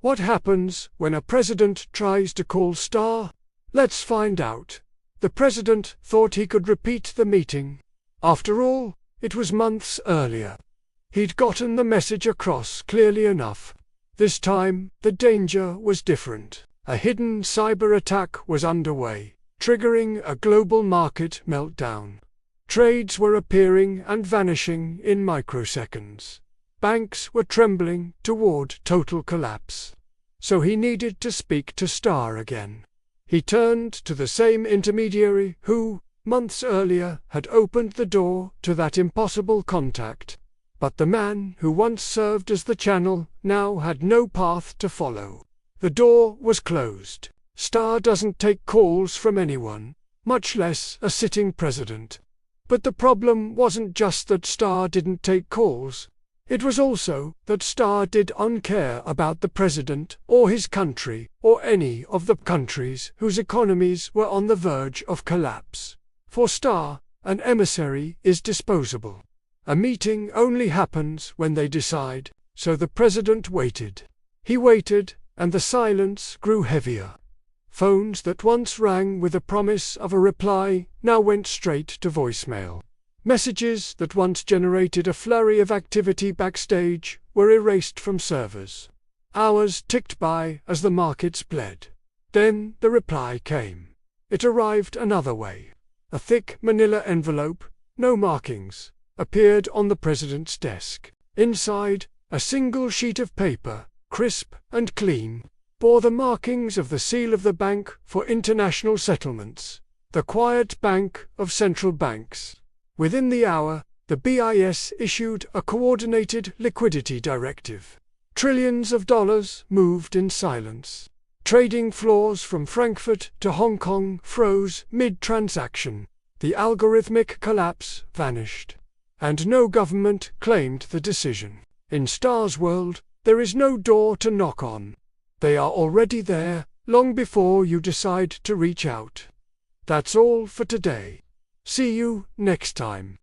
What happens when a president tries to call S.T.A.R? Let's find out. The president thought he could repeat the meeting. After all, it was months earlier. He'd gotten the message across clearly enough. This time, the danger was different. A hidden cyber attack was underway, triggering a global market meltdown. Trades were appearing and vanishing in microseconds. Banks were trembling toward total collapse. So he needed to speak to S.T.A.R again. He turned to the same intermediary who, months earlier, had opened the door to that impossible contact. But the man who once served as the channel now had no path to follow. The door was closed. S.T.A.R doesn't take calls from anyone, much less a sitting president. But the problem wasn't just that S.T.A.R didn't take calls. It was also that S.T.A.R didn't care about the president or his country or any of the countries whose economies were on the verge of collapse. For S.T.A.R, an emissary is disposable. A meeting only happens when they decide, so the president waited. He waited, and the silence grew heavier. Phones that once rang with a promise of a reply now went straight to voicemail. Messages that once generated a flurry of activity backstage were erased from servers. Hours ticked by as the markets bled. Then the reply came. It arrived another way. A thick manila envelope, no markings, appeared on the president's desk. Inside, a single sheet of paper, crisp and clean, bore the markings of the seal of the Bank for International Settlements, the quiet bank of central banks. Within the hour, the BIS issued a coordinated liquidity directive. Trillions of dollars moved in silence. Trading floors from Frankfurt to Hong Kong froze mid-transaction. The algorithmic collapse vanished. And no government claimed the decision. In S.T.A.R's world, there is no door to knock on. They are already there, long before you decide to reach out. That's all for today. See you next time.